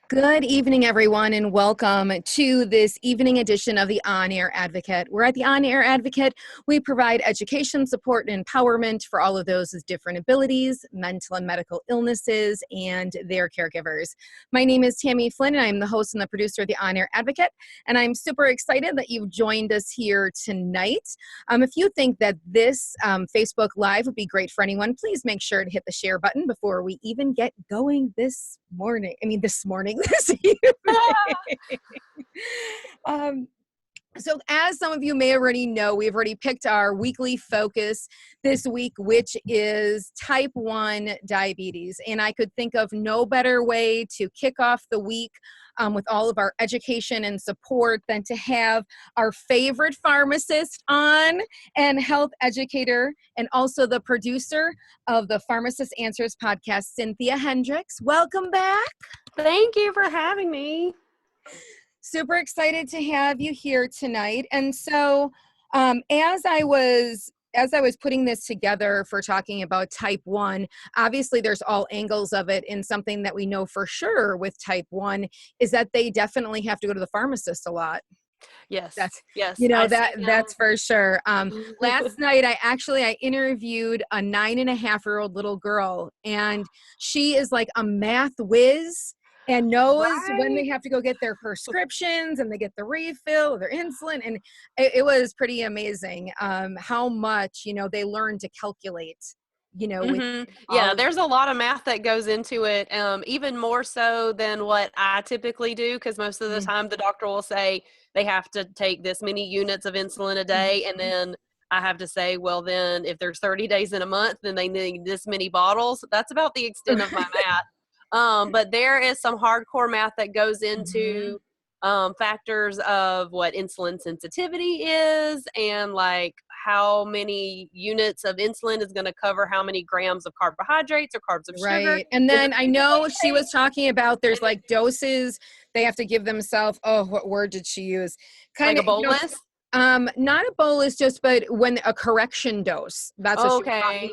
Good evening, everyone, and welcome to this evening edition of the On-Air Advocate. We're at the On-Air Advocate. We provide education, support, and empowerment for all of those with different abilities, mental and medical illnesses, and their caregivers. My name is Tammy Flynn, and I'm the host and the producer of the On-Air Advocate, and I'm super excited that you've joined us here tonight. If you think that this Facebook Live would be great for anyone, please make sure to hit the share button before we even get going this evening. So as some of you may already know, we've already picked our weekly focus this week, which is type 1 diabetes. And I could think of no better way to kick off the week with all of our education and support than to have our favorite pharmacist on and health educator and also the producer of the Pharmacist Answers podcast, Cynthia Hendrix. Welcome back. Thank you for having me. Super excited to have you here tonight. And so as I was putting this together for talking about type 1, obviously there's all angles of it, and something that we know for sure with type 1 is that they definitely have to go to the pharmacist a lot. Yes. That's for sure. Last night, I interviewed a 9.5-year-old little girl, and she is like a math whiz and knows when they have to go get their prescriptions and they get the refill of their insulin. And it was pretty amazing how much, they learn to calculate. There's a lot of math that goes into it, even more so than what I typically do, because most of the time the doctor will say they have to take this many units of insulin a day, and then I have to say, well, then if there's 30 days in a month, then they need this many bottles. That's about the extent of my math. But there is some hardcore math that goes into factors of what insulin sensitivity is, and like how many units of insulin is going to cover how many grams of carbohydrates or carbs of sugar. Right. And then I know she was talking about there's like doses they have to give themselves. Oh, what word did she use? Kind of like a bolus? Not a bolus, but when a correction dose. That's what she was talking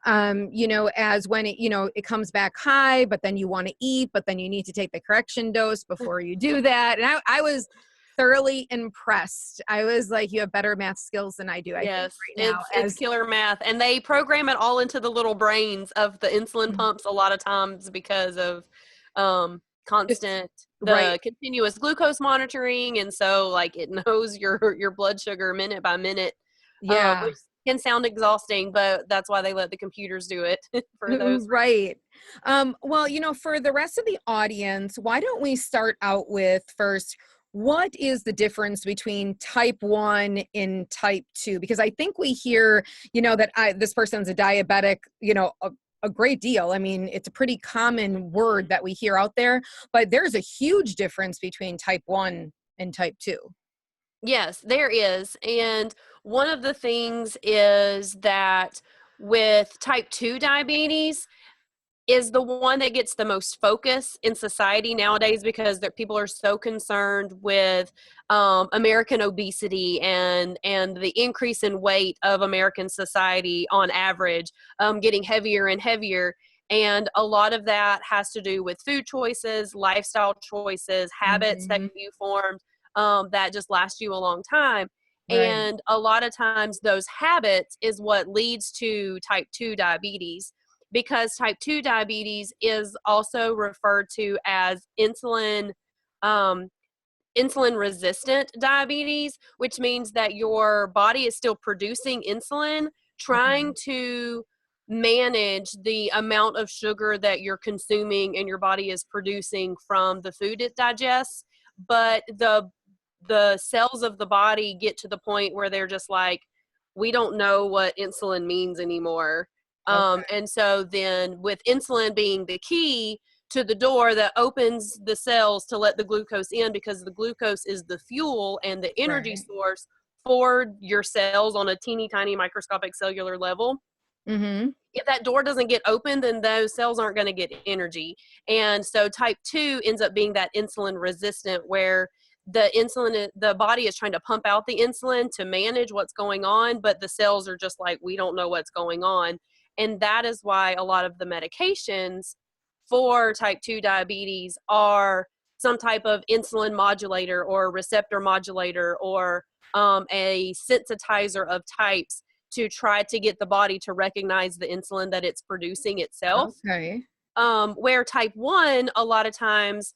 about. As when it comes back high, but then you want to eat, but then you need to take the correction dose before you do that. And I was thoroughly impressed. I was like, you have better math skills than I do. Yes, it's killer math. And they program it all into the little brains of the insulin pumps a lot of times because of continuous glucose monitoring. And so like it knows your blood sugar minute by minute. Which can sound exhausting, but that's why they let the computers do it for those. Right. Well, for the rest of the audience, why don't we start out with first, what is the difference between type 1 and type 2? Because I think we hear, that this person's a diabetic, a great deal. I mean, it's a pretty common word that we hear out there, but there's a huge difference between type 1 and type 2. Yes, there is. And one of the things is that with type 2 diabetes is the one that gets the most focus in society nowadays, because people are so concerned with American obesity and the increase in weight of American society on average, getting heavier and heavier. And a lot of that has to do with food choices, lifestyle choices, habits that you formed that just last you a long time. Right. And a lot of times those habits is what leads to type 2 diabetes, because type 2 diabetes is also referred to as insulin resistant diabetes, which means that your body is still producing insulin, trying to manage the amount of sugar that you're consuming and your body is producing from the food it digests. But the cells of the body get to the point where they're just like, we don't know what insulin means anymore. And so then with insulin being the key to the door that opens the cells to let the glucose in, because the glucose is the fuel and the energy source for your cells on a teeny tiny microscopic cellular level. If that door doesn't get open, then those cells aren't going to get energy. And so type 2 ends up being that insulin resistant, where the body is trying to pump out the insulin to manage what's going on, but the cells are just like, we don't know what's going on. And that is why a lot of the medications for type 2 diabetes are some type of insulin modulator or receptor modulator or a sensitizer of types to try to get the body to recognize the insulin that it's producing itself. Okay. Where type 1, a lot of times,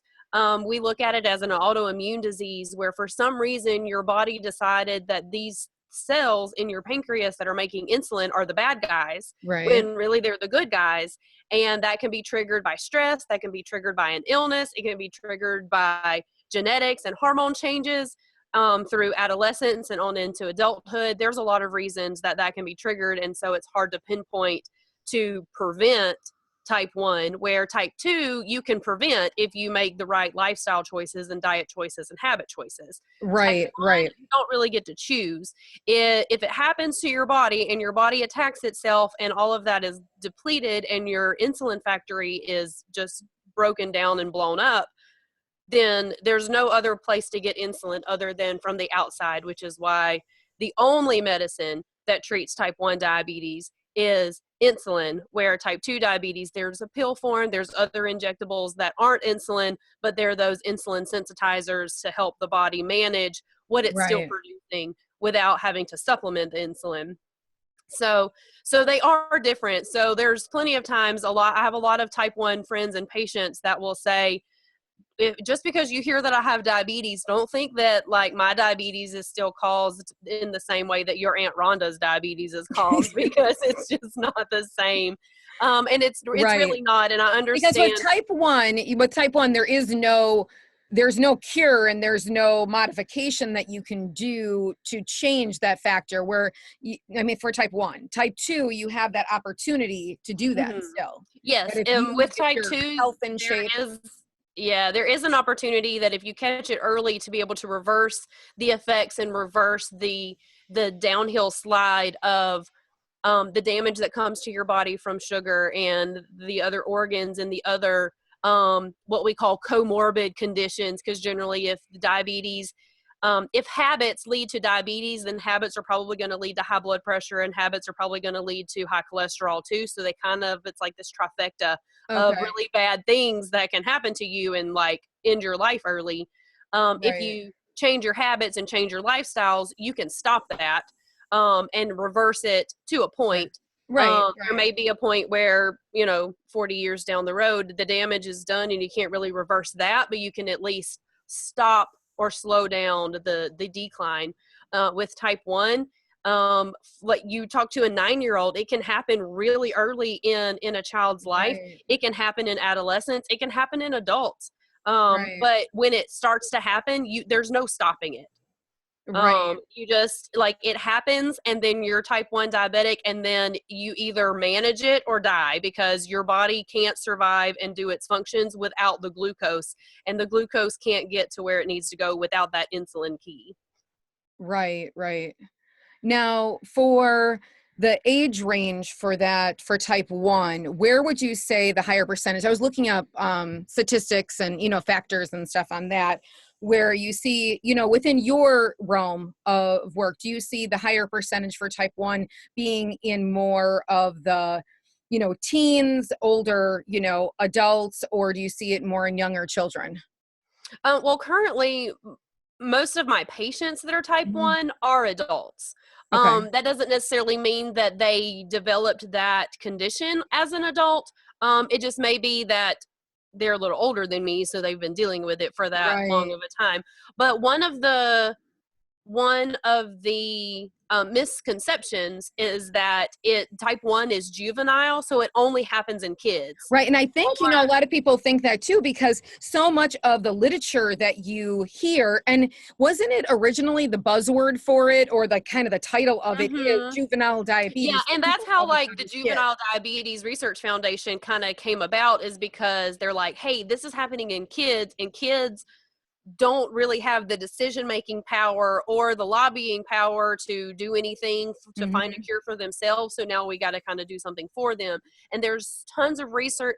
we look at it as an autoimmune disease where for some reason your body decided that these cells in your pancreas that are making insulin are the bad guys, Right. when really they're the good guys. And that can be triggered by stress, that can be triggered by an illness, it can be triggered by genetics and hormone changes through adolescence and on into adulthood. There's a lot of reasons that that can be triggered, and so it's hard to pinpoint to prevent type 1, where type 2 you can prevent if you make the right lifestyle choices and diet choices and habit choices. Type Right. 1, Right. you don't really get to choose. If it happens to your body and your body attacks itself and all of that is depleted and your insulin factory is just broken down and blown up, then there's no other place to get insulin other than from the outside, which is why the only medicine that treats type 1 diabetes is insulin, where type 2 diabetes, there's a pill form, there's other injectables that aren't insulin, but they're those insulin sensitizers to help the body manage what it's still Right. producing without having to supplement the insulin. So they are different. So there's plenty of times, I have a lot of type 1 friends and patients that will say, just because you hear that I have diabetes, don't think that like my diabetes is still caused in the same way that your Aunt Rhonda's diabetes is caused, because it's just not the same. And it's Right. really not. And I Because understand. with type 1, there's no cure and there's no modification that you can do to change that factor where I mean, for type 1. Type 2, you have that opportunity to do that Mhm. still. Yes, That with if type your 2, health in there shape. is, yeah, there is an opportunity that if you catch it early to be able to reverse the effects and reverse the downhill slide of the damage that comes to your body from sugar and the other organs and the other what we call comorbid conditions. Because generally, if diabetes, if habits lead to diabetes, then habits are probably going to lead to high blood pressure, and habits are probably going to lead to high cholesterol too. So they it's like this trifecta of Okay. really bad things that can happen to you and like end your life early. If Right. you change your habits and change your lifestyles, you can stop that and reverse it to a Right. point. Right. There Right. may be a point where, 40 years down the road, the damage is done and you can't really reverse that, but you can at least stop or slow down the decline. With type 1, like you talk to a 9-year-old, it can happen really early in a child's life. Right. It can happen in adolescence. It can happen in adults. Right. But when it starts to happen, there's no stopping it. Right. You just like it happens, and then you're type 1 diabetic, and then you either manage it or die, because your body can't survive and do its functions without the glucose, and the glucose can't get to where it needs to go without that insulin key. Right. Right. Now, for the age range for type 1, where would you say the higher percentage? I was looking up statistics and, factors and stuff on that, where you see, within your realm of work, do you see the higher percentage for type 1 being in more of the, teens, older, adults, or do you see it more in younger children? Well, currently, most of my patients that are type Mhm. 1 are adults. Okay. That doesn't necessarily mean that they developed that condition as an adult. It just may be that they're a little older than me, so they've been dealing with it for that long Right. of a time. But one of the misconceptions is that type 1 is juvenile, so it only happens in kids. Right. And I think, Or a lot of people think that too, because so much of the literature that you hear, and wasn't it originally the buzzword for it, or the kind of the title of it is Mhm. juvenile Yeah, diabetes? So and that's people how always like thought it the was kids. Juvenile Diabetes Research Foundation kind of came about, is because they're like, hey, this is happening in kids, and kids don't really have the decision making power or the lobbying power to do anything to find a Hmm. cure for themselves. So now we got to kind of do something for them. And there's tons of research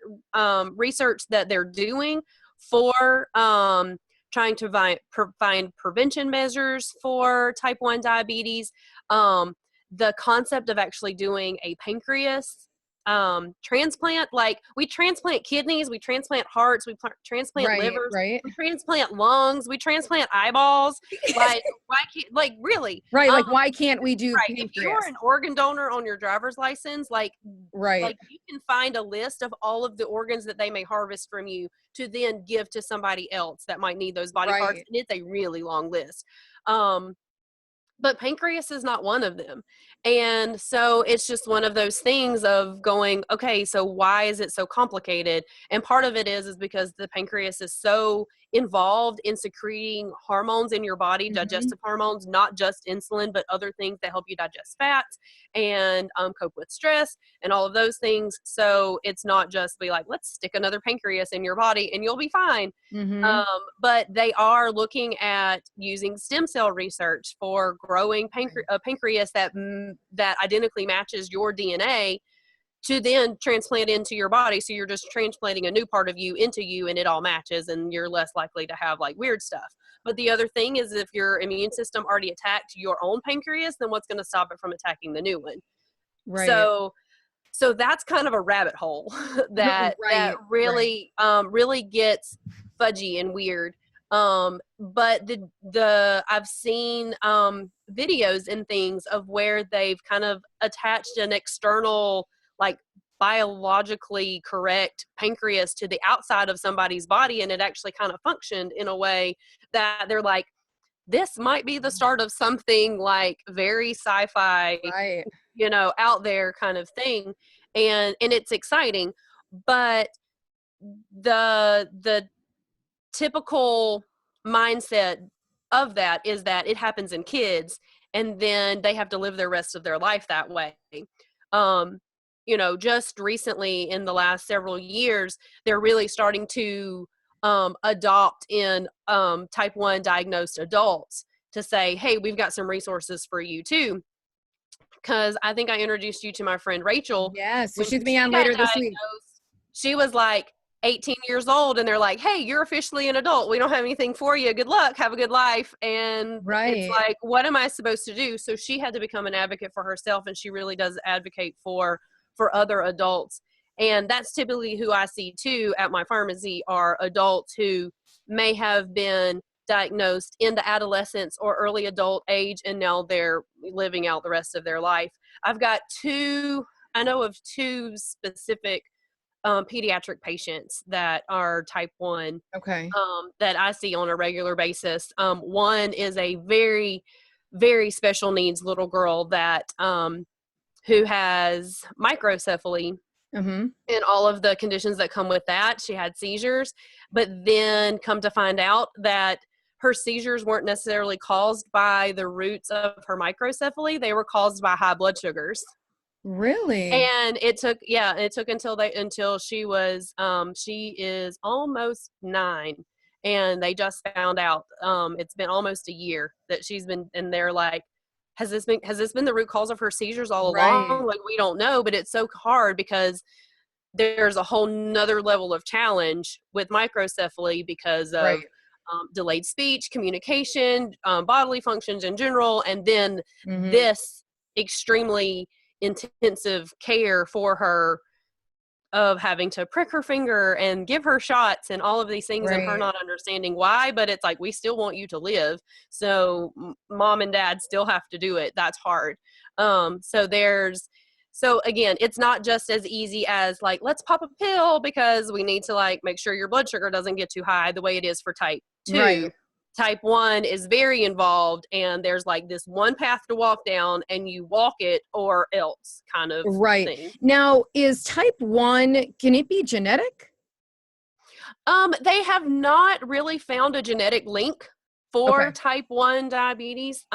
that they're doing for trying to find prevention measures for type 1 diabetes. The concept of actually doing a pancreas transplant, like we transplant kidneys, we transplant hearts, we transplant Right, livers, right. we transplant lungs, we transplant eyeballs. Like, why can't, like, really? Right, like why can't we do Right. If you are pancreas? an organ donor on your driver's license, Right. like you can find a list of all of the organs that they may harvest from you to then give to somebody else that might need those body parts, Right. and it's a really long list. Um, but pancreas is not one of them. And so it's just one of those things of going, okay, so why is it so complicated? And part of it is because the pancreas is so involved in secreting hormones in your body, Mhm. digestive hormones, not just insulin, but other things that help you digest fats and cope with stress and all of those things. So it's not just be like, let's stick another pancreas in your body and you'll be fine. Mhm. But they are looking at using stem cell research for growing a pancreas that identically matches your DNA to then transplant into your body. So you're just transplanting a new part of you into you, and it all matches, and you're less likely to have like weird stuff. But the other thing is, if your immune system already attacked your own pancreas, then what's going to stop it from attacking the new one? Right. So that's kind of a rabbit hole that Right, right. really gets fudgy and weird. But the I've seen videos and things of where they've kind of attached an external, like, biologically correct pancreas to the outside of somebody's body, and it actually kind of functioned in a way that they're like, this might be the start of something like very sci-fi, Right. out there kind of thing. And it's exciting. But the typical mindset of that is that it happens in kids, and then they have to live the rest of their life that way. um just recently, in the last several years, they're really starting to adopt in type 1 diagnosed adults to say, hey, we've got some resources for you too. Because I think I introduced you to my friend Rachel. Yes, so When she's being she on got later this week. diagnosed, she was like 18 years old, and they're like, hey, you're officially an adult. We don't have anything for you. Good luck. Have a good life. And it's Right. like, what am I supposed to do? So she had to become an advocate for herself, and she really does advocate for other adults. And that's typically who I see too at my pharmacy, are adults who may have been diagnosed in the adolescence or early adult age, and now they're living out the rest of their life. I know of two specific pediatric patients that are type 1 Okay. that I see on a regular basis. One is a very, very special needs little girl that who has microcephaly Mhm. and all of the conditions that come with that. She had seizures, but then come to find out that her seizures weren't necessarily caused by the roots of her microcephaly. They were caused by high blood sugars. Really? And it took until she is almost 9, and they just found out. It's been almost a year that she's been, and they're like, has this been the root cause of her seizures all Right. along? Like, we don't know. But it's so hard because there's a whole nother level of challenge with microcephaly because of Right. delayed speech, communication, bodily functions in general, and then Mhm. this extremely intensive care for her of having to prick her finger and give her shots and all of these things, and her Right. not understanding why. But it's like, we still want you to live, so mom and dad still have to do it. That's hard. So again, it's not just as easy as like, let's pop a pill because we need to like make sure your blood sugar doesn't get too high, the way it is for type 2. Right. Type 1 is very involved, and there's like this one path to walk down, and you walk it or else kind of Right. thing. Now, is type 1, can it be genetic? They have not really found a genetic link for Okay. type 1 diabetes.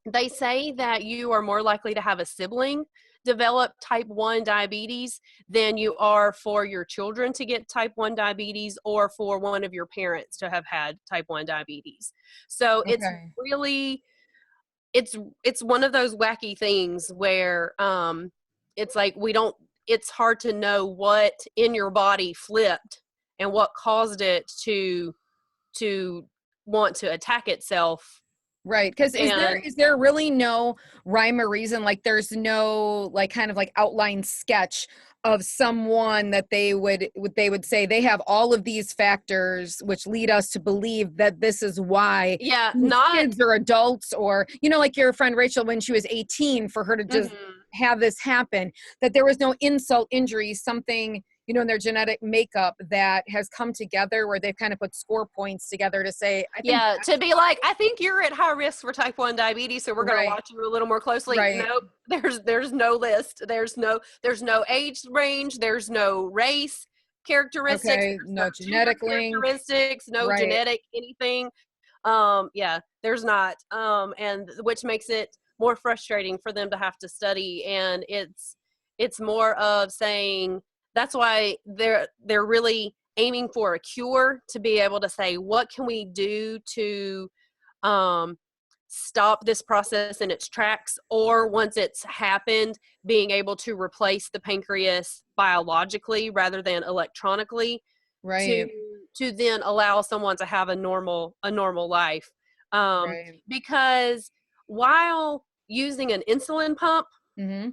They say that you are more likely to have a sibling develop type 1 diabetes than you are for your children to get type 1 diabetes, or for one of your parents to have had type 1 diabetes. So it's Okay. really, it's one of those wacky things where it's like, it's hard to know what in your body flipped and what caused it to want to attack itself Right. Because And is there really no rhyme or reason? Like there's no like kind of like outline sketch of someone that they would say they have all of these factors which lead us to believe that this is why yeah, these not kids or adults, or like your friend Rachel when she was 18, for her to just mhm. have this happen, that there was no insult, injury, something in their genetic makeup that has come together where they've kind of put score points together to say, I think Yeah, that's to be like, I think you're at high risk for type 1 diabetes, so we're going to right. watch you a little more closely. Right. Nope, there's no list. There's no age range, there's no race characteristics, Okay. there's no No gender genetic link. characteristics, no Right. genetic anything. Yeah, there's not. And which makes it more frustrating for them to have to study, and it's more of saying that's why they're really aiming for a cure, to be able to say, what can we do to um, stop this process in its tracks, or once it's happened, being able to replace the pancreas biologically rather than electronically, to Right. to then allow someone to have a normal life. Right. Because while using an insulin pump, Mm-hmm.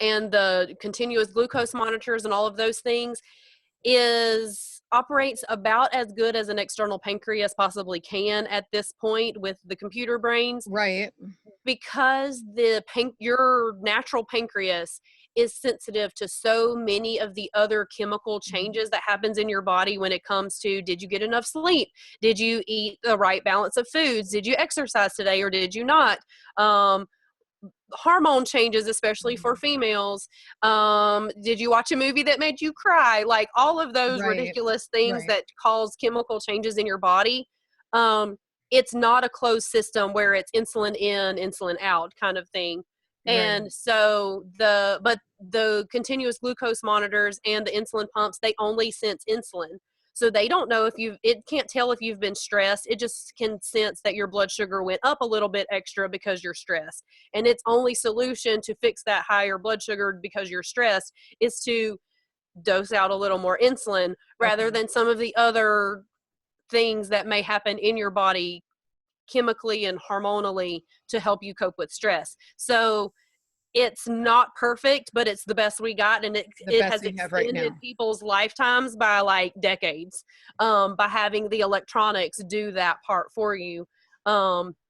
and the continuous glucose monitors and all of those things operates about as good as an external pancreas possibly can at this point with the computer brains, Right. because your natural pancreas is sensitive to so many of the other chemical changes that happens in your body when it comes to, did you get enough sleep, did you eat the right balance of foods, did you exercise today or did you not, hormone changes, especially for females, did you watch a movie that made you cry, like all of those Right. ridiculous things Right. that cause chemical changes in your body. It's not a closed system where it's insulin in, insulin out kind of thing. Right. And so the continuous glucose monitors and the insulin pumps, they only sense insulin, so they don't know if it can't tell if you've been stressed. It just can sense that your blood sugar went up a little bit extra because you're stressed. And its only solution to fix that higher blood sugar because you're stressed is to dose out a little more insulin, rather Okay. than some of the other things that may happen in your body chemically and hormonally to help you cope with stress. So it's not perfect, but it's the best we got, and it The it best has we have right extended now. people's lifetimes by like decades, by having the electronics do that part for you.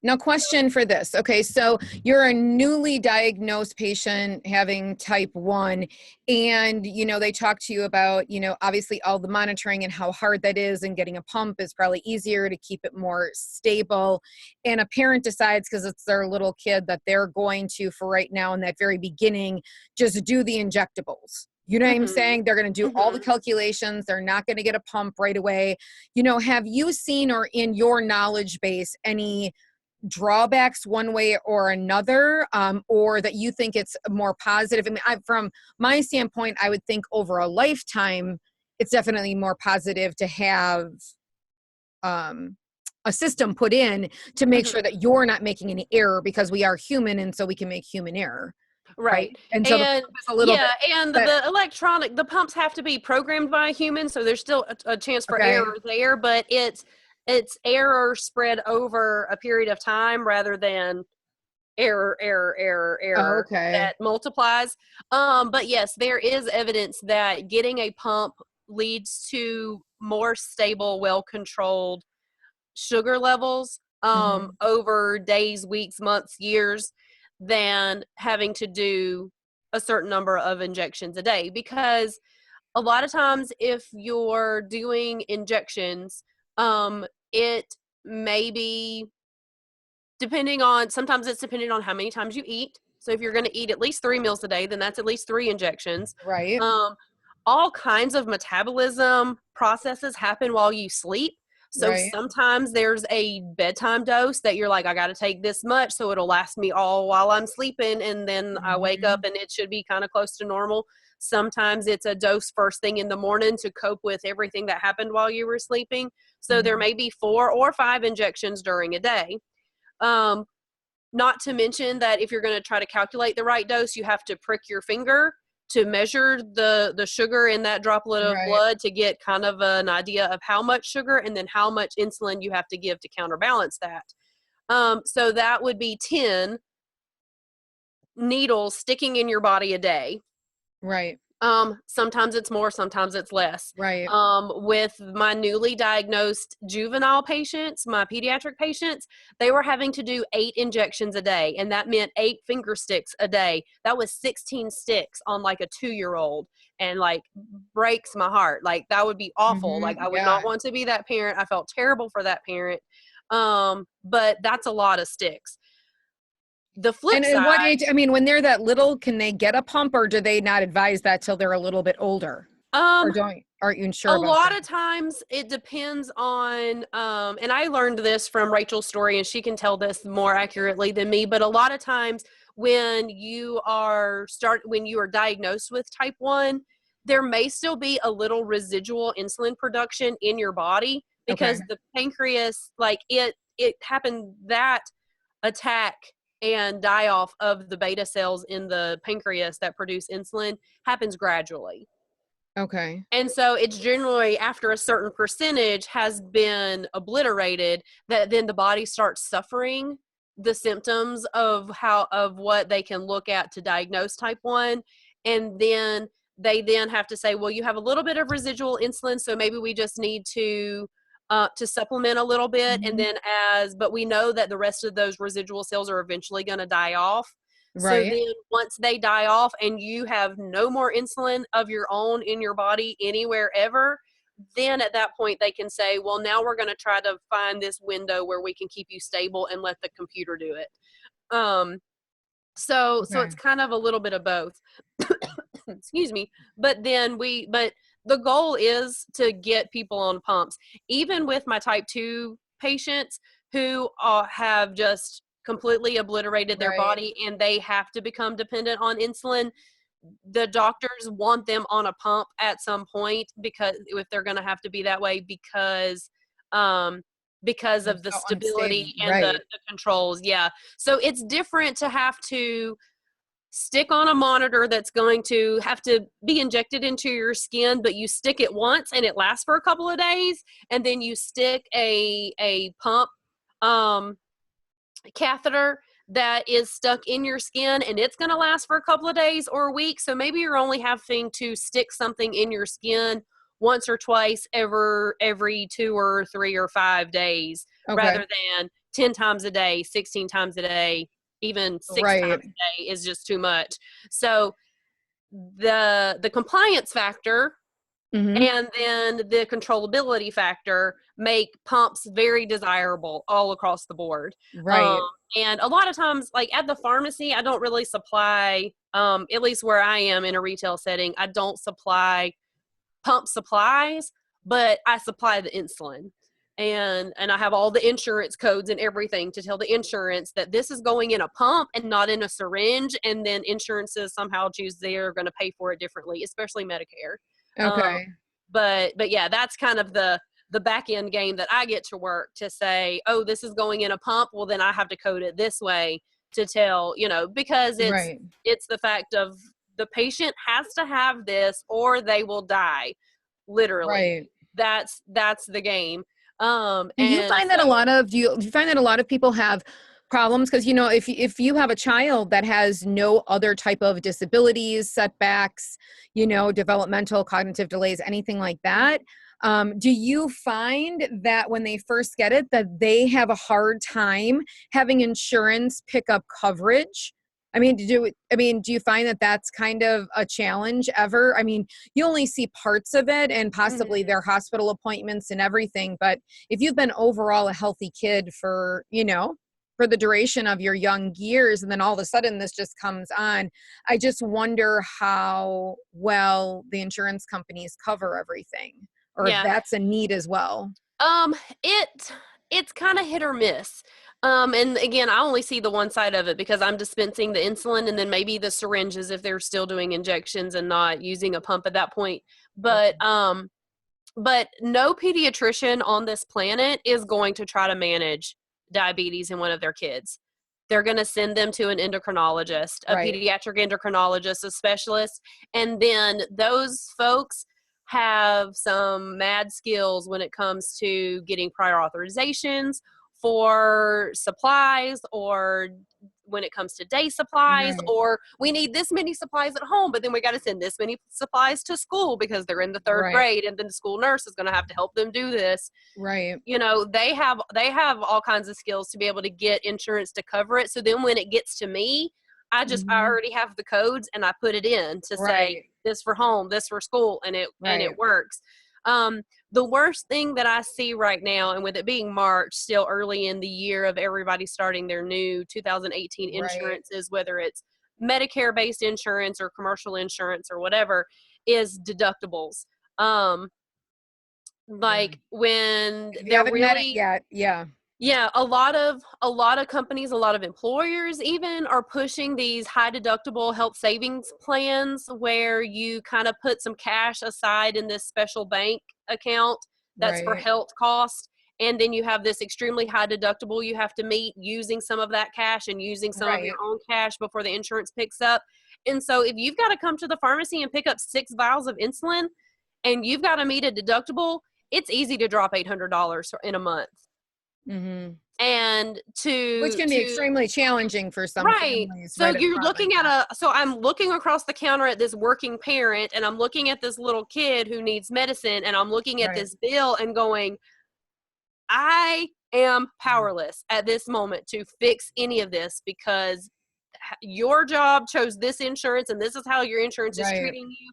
Now, question for this. Okay, so you're a newly diagnosed patient having type 1, and they talk to you about, obviously all the monitoring and how hard that is, and getting a pump is probably easier to keep it more stable. And a parent decides, because it's their little kid, that they're going to, for right now in that very beginning, just do the injectables. You know what I'm mhm, saying? They're going to do all the mhm. calculations. They're not going to get a pump right away. Have you seen, or in your knowledge base, any drawbacks one way or another, or that you think it's more positive? I mean, from my standpoint, I would think over a lifetime, it's definitely more positive to have um, a system put in to make sure that Mhm. you're not making any error, because we are human, and so we can make human error, right? Right. And so the And pump is a little bit, yeah, and but the pumps have to be programmed by a human, so there's still a chance for okay. error there, but it's error spread over a period of time rather than error, error, error, Oh, error okay. that multiplies. But yes, there is evidence that getting a pump leads to more stable, well-controlled sugar levels, Hmm. over days, weeks, months, years, than having to do a certain number of injections a day. Because a lot of times, if you're doing injections, it may be sometimes it's depending on how many times you eat. So if you're going to eat at least 3 meals a day, then that's at least 3 injections. Right. Um, all kinds of metabolism processes happen while you sleep. So Right. sometimes there's a bedtime dose that you're like, I got to take this much so it'll last me all while I'm sleeping. And then I wake up Hmm. and it should be kind of close to normal. Sometimes it's a dose first thing in the morning to cope with everything that happened while you were sleeping. So there Hmm. may be 4 or 5 injections during a day. Um, Not to mention that if you're going to try to calculate the right dose, you have to prick your finger to measure the sugar in that droplet of Right. blood to get kind of an idea of how much sugar and then how much insulin you have to give to counterbalance that. So that would be 10 needles sticking in your body a day. Right. Sometimes it's more, sometimes it's less. Right. With my newly diagnosed juvenile patients, my pediatric patients, they were having to do 8 injections a day, and that meant 8 finger sticks a day. That was 16 sticks on like a 2-year-old, and like breaks my heart. Like that would be awful. Like I would Yeah. not want to be that parent. I felt terrible for that parent. But that's a lot of sticks. The flip And what side, age, I mean, when they're that little, can they get a pump, or do they not advise that till they're a little bit older? Or aren't you sure a about lot that? of times it depends on, and I learned this from Rachel's story, and she can tell this more accurately than me, but a lot of times when you are diagnosed with type 1, there may still be a little residual insulin production in your body Okay. because the pancreas, like it happened, that attack and die off of the beta cells in the pancreas that produce insulin happens gradually. Okay. And so it's generally after a certain percentage has been obliterated that then the body starts suffering the symptoms of what they can look at to diagnose type 1. And then they then have to say, well, you have a little bit of residual insulin, so maybe we just need to supplement a little bit. And then but we know that the rest of those residual cells are eventually going to die off. So Right. then once they die off and you have no more insulin of your own in your body anywhere ever, then at that point they can say, well, now we're going to try to find this window where we can keep you stable and let the computer do it. So Okay. it's kind of a little bit of both. Excuse me. But the goal is to get people on pumps. Even with my type 2 patients who have just completely obliterated their Right. body and they have to become dependent on insulin, the doctors want them on a pump at some point, because if they're going to have to be that way, because They're of the so stability unstable. and Right. the controls. Yeah. So it's different to have to stick on a monitor that's going to have to be injected into your skin, but you stick it once and it lasts for a couple of days, and then you stick a pump catheter that is stuck in your skin and it's going to last for a couple of days or a week. So maybe you're only having to stick something in your skin once or twice every 2 or 3 or 5 days, Okay. rather than 10 times a day, 16 times a day, even 6 times Right. a day is just too much. So the compliance factor Mm-hmm. and then the controllability factor make pumps very desirable all across the board. Um, Right. and a lot of times, like at the pharmacy, I don't really supply, at least where I am in a retail setting, I don't supply pump supplies, but I supply the insulin. And I have all the insurance codes and everything to tell the insurance that this is going in a pump and not in a syringe. And then insurances somehow choose they're going to pay for it differently, especially Medicare. Um, Okay. but yeah, that's kind of the back end game that I get to work to say, oh, this is going in a pump. Well, then I have to code it this way to tell, because Right. it's the fact of the patient has to have this or they will die, literally. Right. That's the game. Do you And find that so do you find that a lot of people have problems? Because if you have a child that has no other type of disabilities, setbacks, developmental, cognitive delays, anything like that, do you find that when they first get it, that they have a hard time having insurance pick up coverage? Do you find that that's kind of a challenge ever? I mean, you only see parts of it and possibly mhm. their hospital appointments and everything, but if you've been overall a healthy kid for the duration of your young years, and then all of a sudden this just comes on, I just wonder how well the insurance companies cover everything, or if Yeah. that's a need as well. Um, it it's kind of hit or miss. And again, I only see the one side of it because I'm dispensing the insulin and then maybe the syringes if they're still doing injections and not using a pump at that point. But Okay. but no pediatrician on this planet is going to try to manage diabetes in one of their kids. They're going to send them to an endocrinologist, a Right. pediatric endocrinologist, a specialist, and then those folks have some mad skills when it comes to getting prior authorizations for supplies, or when it comes to day supplies, Right. or we need this many supplies at home, but then we got to send this many supplies to school because they're in the third Right. grade, and then the school nurse is going to have to help them do this. Right. You know, they have all kinds of skills to be able to get insurance to cover it. So then when it gets to me, I already have the codes, and I put it in to say Right. this for home, this for school, and Right. it works. The worst thing that I see right now, and with it being March, still early in the year of everybody starting their new 2018 Right. insurances, whether it's Medicare-based insurance or commercial insurance or whatever, is deductibles. Yeah. Like when If you they're haven't met it really, yet, yeah. yeah, a lot of companies, a lot of employers even are pushing these high deductible health savings plans where you kind of put some cash aside in this special bank account that's for Right. health cost, and then you have this extremely high deductible you have to meet using some of that cash and using some of your Right. own cash before the insurance picks up. And so if you've got to come to the pharmacy and pick up 6 vials of insulin and you've got to meet a deductible, it's easy to drop $800 in a month. Mm-hmm. And Which can be to extremely challenging for some right. families So right up you're front like looking at that. so I'm looking across the counter at this working parent, and I'm looking at this little kid who needs medicine, and I'm looking at Right. this bill and going, I am powerless at this moment to fix any of this because your job chose this insurance and this is how your insurance is Right. treating you.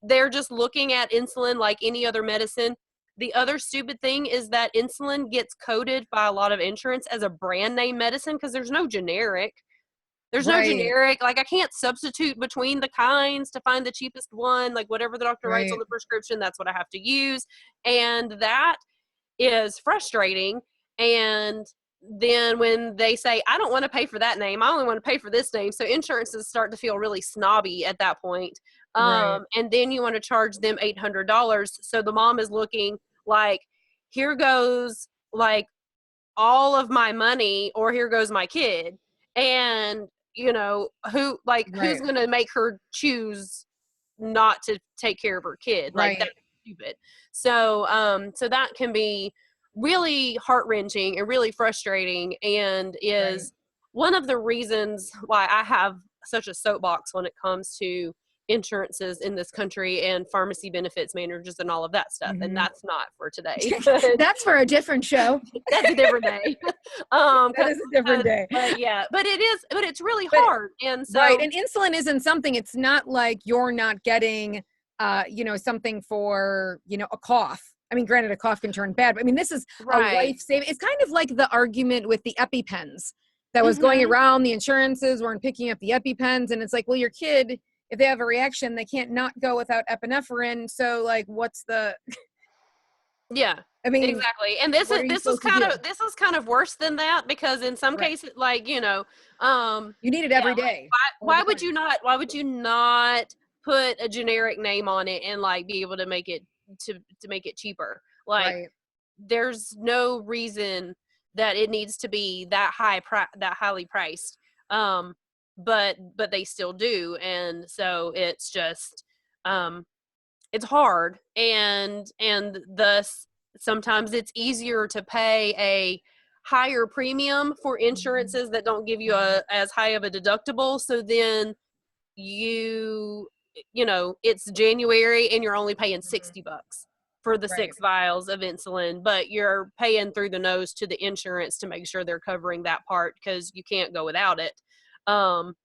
They're just looking at insulin like any other medicine. The other stupid thing is that insulin gets coded by a lot of insurance as a brand name medicine because there's no generic. There's no Right. generic. Like, I can't substitute between the kinds to find the cheapest one. Like, whatever the doctor writes on Right. the prescription, that's what I have to use. And that is frustrating. And then when they say, I don't want to pay for that name, I only want to pay for this name. So insurances start to feel really snobby at that point. Right. And then you want to charge them $800. So the mom is looking like, here goes like all of my money, or here goes my kid. And you know, who's Right. going to make her choose not to take care of her kid? Like, Right. that's stupid. So so that can be really heart-wrenching and really frustrating, and Right. is one of the reasons why I have such a soapbox when it comes to insurances in this country and pharmacy benefits managers and all of that stuff. And Mm-hmm. that's not for today. But That's for a different show. that's a different day. That is a different day. But yeah, but it's really But hard. And right. so And insulin isn't something, it's not like you're not getting something for, a cough. I mean, granted, a cough can turn bad, but I mean, this is a right. life saving. It's kind of like the argument with the EpiPens that was going Mhm. around. The insurances weren't picking up the EpiPens, and it's like, well, your kid, if they have a reaction, they can't not go without epinephrine. So, like, what's the? Yeah. I mean, Exactly. And what are you supposed to do? this is kind of worse than that, because in some Right. cases, like, You need it yeah, every like, day, all the time. why would you not put a generic name on it and like be able to make it to make it cheaper? Like, Right. there's no reason that it needs to be that that highly priced. But they still do. And so it's just it's hard, and thus sometimes it's easier to pay a higher premium for Mhm. insurances that don't give you a as high of a deductible. So then you it's January and you're only paying Mhm. $60 for the Right. 6 vials of insulin, but you're paying through the nose to the insurance to make sure they're covering that part because you can't go without it. um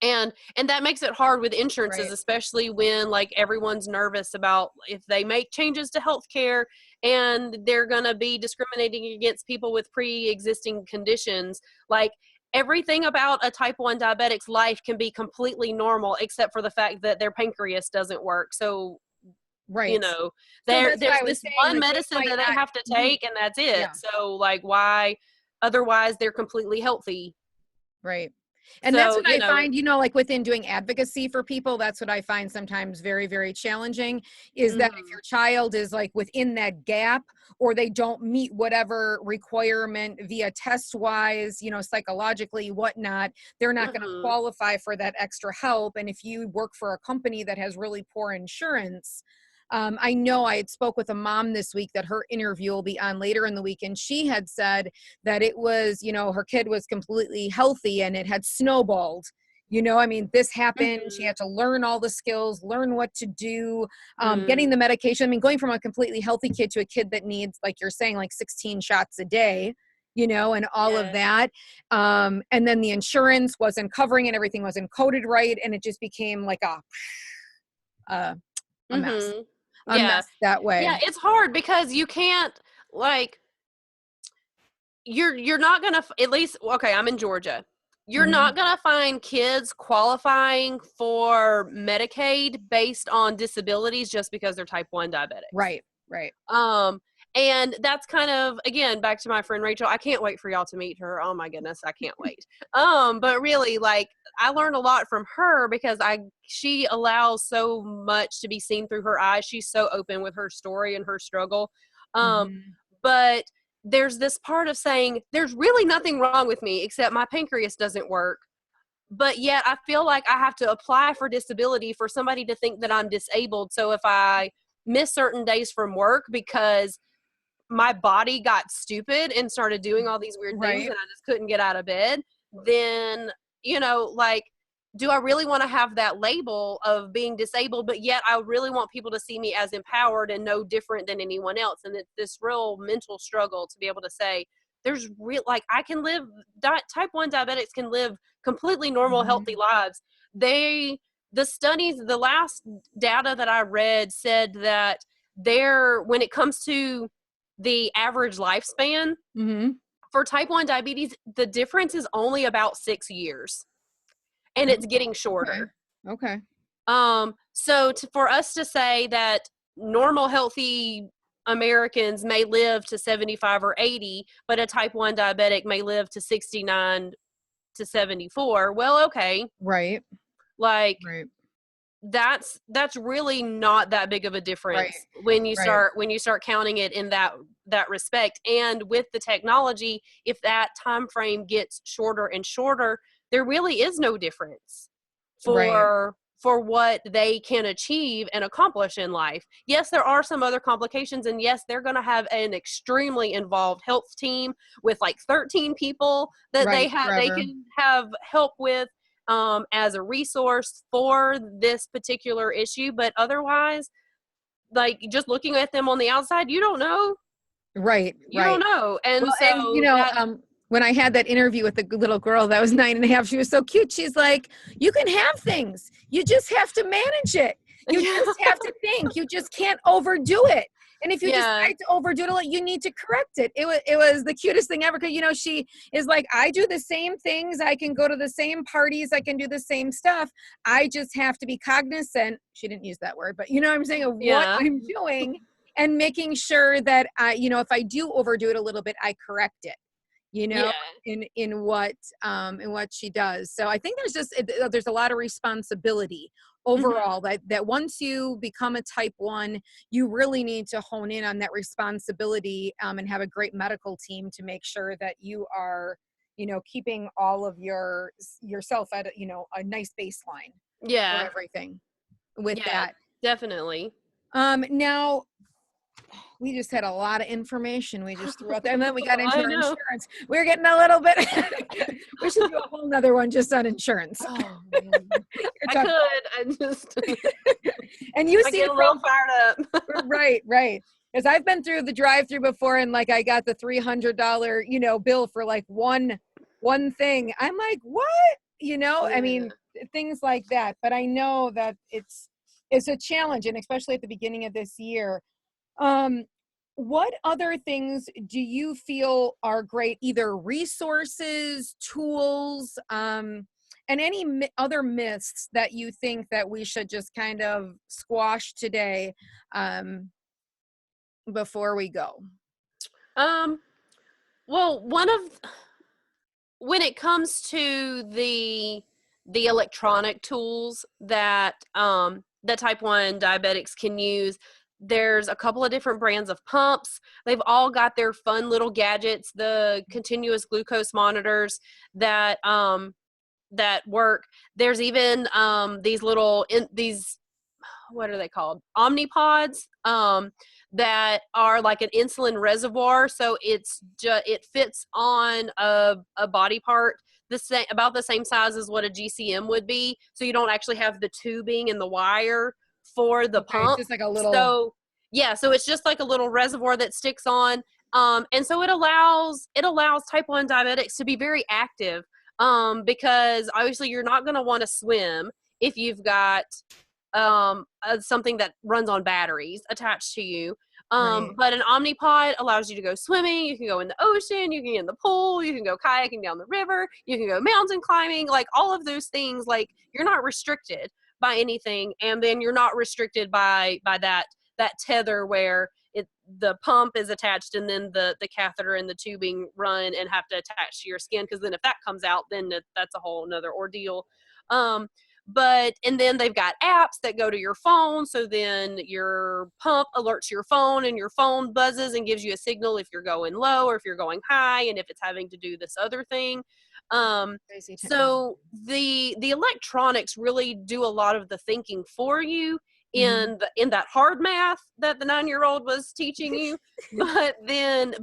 and that makes it hard with insurances, Right. especially when like everyone's nervous about if they make changes to healthcare and they're going to be discriminating against people with pre-existing conditions. Like, everything about a type 1 diabetic's life can be completely normal except for the fact that their pancreas doesn't work. So Right. So that's why there's I was this saying, one like, they medicine might that they not. have to Mhm. take, and that's it. Yeah. So like, why otherwise they're completely healthy? Right. And that's So what I find, like within doing advocacy for people, that's what I find sometimes very, very challenging, is that if mhm, your child is like within that gap, or they don't meet whatever requirement via test wise, psychologically, whatnot, they're not going to mhm. qualify for that extra help. And if you work for a company that has really poor insurance, I know I had spoke with a mom this week that her interview will be on later in the week, and she had said that it was, her kid was completely healthy and it had snowballed. I mean, this happened. She had to learn all the skills, learn what to do, getting the medication. I mean, going from a completely healthy kid to a kid that needs, like you're saying, like 16 shots a day, and all of that. And then the insurance wasn't covering it. Everything wasn't coded right. And it just became like a mess. A mess that way. Yeah, it's hard because you can't, like, you're not gonna, at least, okay, I'm in Georgia. You're not gonna find kids qualifying for Medicaid based on disabilities just because they're type 1 diabetics. Right. And that's kind of, again, back to my friend Rachel. I can't wait for y'all to meet her. Oh my goodness, I can't wait. But really, like, I learned a lot from her because she allows so much to be seen through her eyes. She's so open with her story and her struggle. But there's this part of saying, there's really nothing wrong with me except my pancreas doesn't work. But yet I feel like I have to apply for disability for somebody to think that I'm disabled. So if I miss certain days from work because my body got stupid and started doing all these weird things and I just couldn't get out of bed, then, like, do I really want to have that label of being disabled, but yet I really want people to see me as empowered and no different than anyone else? And it's this real mental struggle to be able to say, there's real, like, I can live, type 1 diabetics can live completely normal, healthy lives. The studies, the last data that I read said that when it comes to the average lifespan for type 1 diabetes, the difference is only about 6 years. And it's getting shorter. Okay. So for us to say that normal, healthy Americans may live to 75 or 80, but a type 1 diabetic may live to 69 to 74. Well, okay. Right. Like, that's really not that big of a difference when you start counting it in that respect. And with the technology, if that time frame gets shorter and shorter, there really is no difference for what they can achieve and accomplish in life. Yes, there are some other complications, and yes, they're going to have an extremely involved health team with like 13 people that they can have help with as a resource for this particular issue. But otherwise, like, just looking at them on the outside, you don't know. You don't know. And when I had that interview with the little girl that was 9.5, she was so cute. She's like, you can have things. You just have to manage it. You just have to think. You just can't overdo it. And if you decide to overdo it, you need to correct it. It was the cutest thing ever. Because, she is like, I do the same things. I can go to the same parties. I can do the same stuff. I just have to be cognizant. She didn't use that word, but you know what I'm saying, of what I'm doing and making sure that if I do overdo it a little bit, I correct it. In what she does. So I think there's a lot of responsibility overall that once you become a type 1, you really need to hone in on that responsibility and have a great medical team to make sure that you are, keeping all of yourself at a nice baseline for everything with that. Definitely. Now, we just had a lot of information we just threw out there, and then we got into our insurance. We're getting a little bit we should do a whole nother one just on insurance. Oh, man. I just and you see get a little fired up. right because I've been through the drive-through before, and like I got the $300 bill for like one thing. I'm like, what? I mean, things like that. But I know that it's a challenge, and especially at the beginning of this year. What other things do you feel are great, either resources, tools, and any other myths that you think that we should just kind of squash today before we go? Well, when it comes to the electronic tools that type 1 diabetics can use, there's a couple of different brands of pumps. They've all got their fun little gadgets, the continuous glucose monitors that work. There's even these what are they called? Omnipods, that are like an insulin reservoir. So it fits on a body part about the same size as what a GCM would be. So you don't actually have the tubing and the wire for the It's pump. just like a little. So yeah, so it's just like a little reservoir that sticks on. And so it allows type 1 diabetics to be very active, because obviously you're not going to want to swim if you've got something that runs on batteries attached to you. Right. But an Omnipod allows you to go swimming. You can go in the ocean. You can get in the pool. You can go kayaking down the river. You can go mountain climbing. Like all of those things, like you're not restricted by anything. And then you're not restricted by that tether where the pump is attached and then the catheter and the tubing run and have to attach to your skin. Because then if that comes out, then that's a whole another ordeal. And then they've got apps that go to your phone. So then your pump alerts your phone and your phone buzzes and gives you a signal if you're going low or if you're going high and if it's having to do this other thing. So the electronics really do a lot of the thinking for you in that hard math that the 9-year-old was teaching you. but then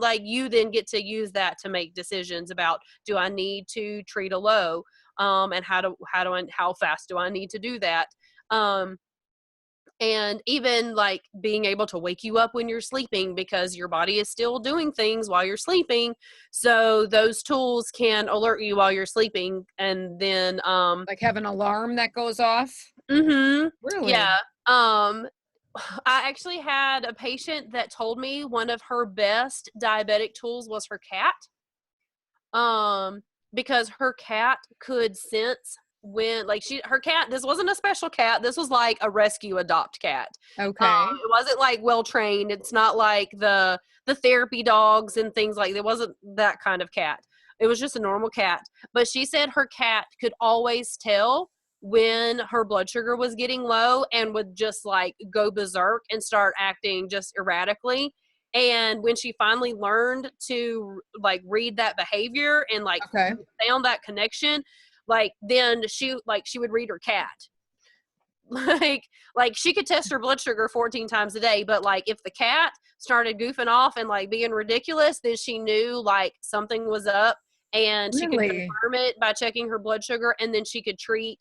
like you then get to use that to make decisions about, do I need to treat a low? And how fast do I need to do that? And even like being able to wake you up when you're sleeping, because your body is still doing things while you're sleeping. So those tools can alert you while you're sleeping. And then, like have an alarm that goes off. Really? Yeah. I actually had a patient that told me one of her best diabetic tools was her cat. Because her cat could sense when, like, her cat, this wasn't a special cat. This was like a rescue adopt cat. Okay. It wasn't like well trained. It's not like the therapy dogs and things like that. It wasn't that kind of cat. It was just a normal cat. But she said her cat could always tell when her blood sugar was getting low and would just like go berserk and start acting just erratically. And when she finally learned to like read that behavior and like found that connection, like then she would read her cat. like she could test her blood sugar 14 times a day, but like if the cat started goofing off and like being ridiculous, then she knew like something was up, and she could confirm it by checking her blood sugar, and then she could treat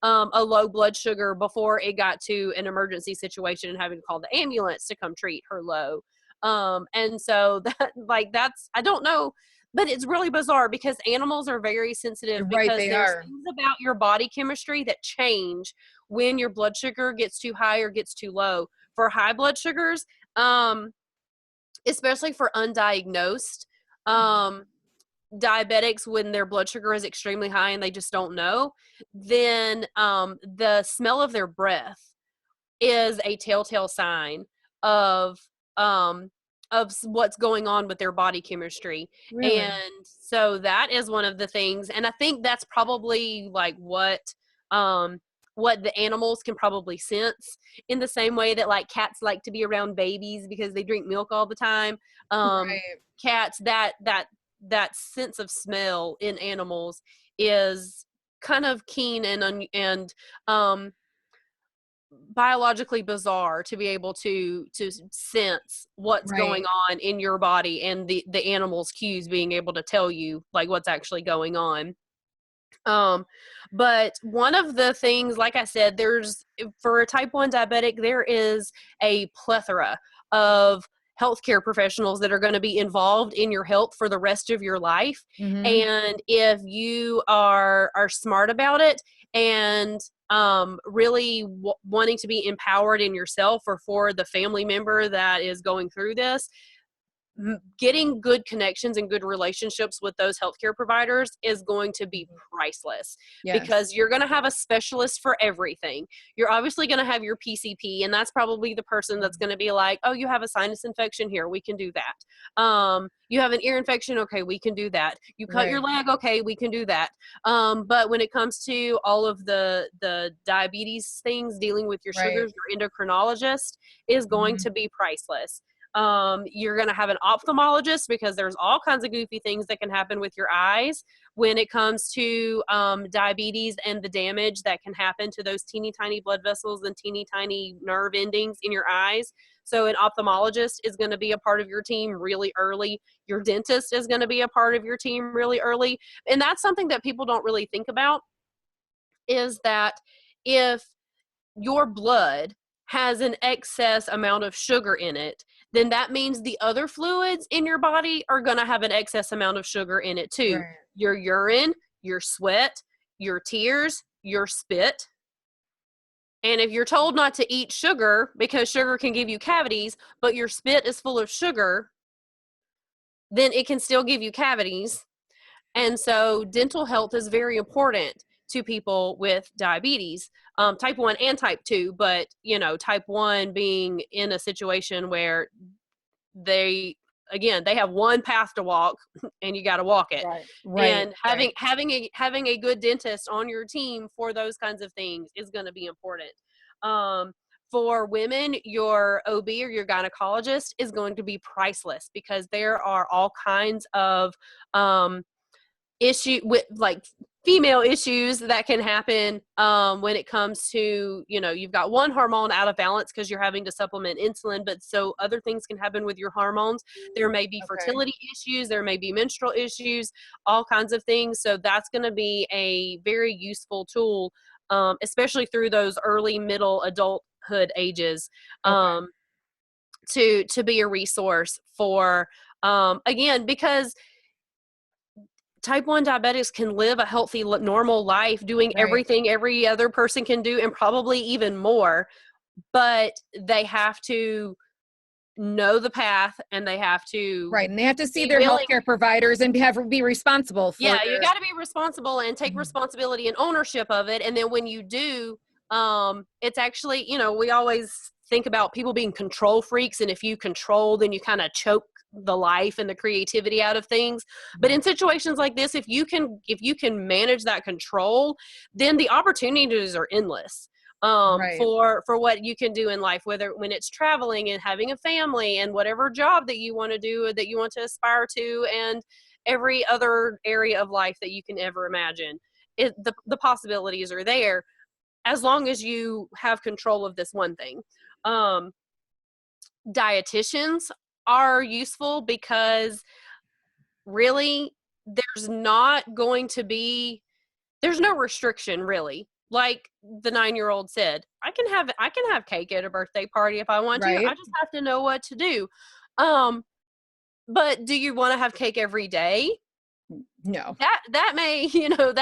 a low blood sugar before it got to an emergency situation and having to call the ambulance to come treat her low. And so that's, I don't know, but it's really bizarre because animals are very sensitive because there's things about your body chemistry that change when your blood sugar gets too high or gets too low. For high blood sugars, especially for undiagnosed, diabetics, when their blood sugar is extremely high and they just don't know, then the smell of their breath is a telltale sign of what's going on with their body chemistry. Really? And so that is one of the things, and I think that's probably like what the animals can probably sense, in the same way that like cats like to be around babies because they drink milk all the time. Cats, that sense of smell in animals is kind of keen and biologically bizarre to be able to sense what's going on in your body, and the animal's cues being able to tell you like what's actually going on. But one of the things, like I said, for a type 1 diabetic, there is a plethora of healthcare professionals that are going to be involved in your health for the rest of your life. And if you are smart about it and really wanting to be empowered in yourself or for the family member that is going through this, getting good connections and good relationships with those healthcare providers is going to be priceless. Because you're going to have a specialist for everything. You're obviously going to have your PCP, and that's probably the person that's going to be like, oh, you have a sinus infection, here, we can do that. You have an ear infection, okay, we can do that. You cut your leg, okay, we can do that. But when it comes to all of the diabetes things, dealing with your sugars, your endocrinologist is going to be priceless. You're going to have an ophthalmologist because there's all kinds of goofy things that can happen with your eyes when it comes to diabetes and the damage that can happen to those teeny tiny blood vessels and teeny tiny nerve endings in your eyes. So an ophthalmologist is going to be a part of your team really early. Your dentist is going to be a part of your team really early. And that's something that people don't really think about, is that if your blood has an excess amount of sugar in it, then that means the other fluids in your body are going to have an excess amount of sugar in it too. Right. Your urine, your sweat, your tears, your spit. And if you're told not to eat sugar because sugar can give you cavities, but your spit is full of sugar, then it can still give you cavities. And so dental health is very important to people with diabetes, type 1 and type 2, but, you know, type 1 being in a situation where they have one path to walk and you got to walk it. Right. And having a good dentist on your team for those kinds of things is going to be important. For women, your OB or your gynecologist is going to be priceless, because there are all kinds of issue with, like, female issues that can happen when it comes to, you know, you've got one hormone out of balance because you're having to supplement insulin, but so other things can happen with your hormones. There may be fertility issues, there may be menstrual issues, all kinds of things. So that's going to be a very useful tool, especially through those early middle adulthood ages, to be a resource for, again, because type 1 diabetics can live a healthy, normal life doing everything every other person can do, and probably even more, but they have to know the path, and they have to and they have to see their healthcare providers and be responsible for you got to be responsible and take responsibility and ownership of it. And then when you do, it's actually, you know, we always think about people being control freaks, and if you control, then you kind of choke the life and the creativity out of things. But in situations like this, if you can manage that control, then the opportunities are endless, for what you can do in life, whether when it's traveling and having a family and whatever job that you want to do, that you want to aspire to, and every other area of life that you can ever imagine. The possibilities are there, as long as you have control of this one thing. Dietitians are useful because really there's no restriction, really. Like the 9-year-old said, I can have cake at a birthday party if I want to. I just have to know what to do. But do you want to have cake every day? No. That may throw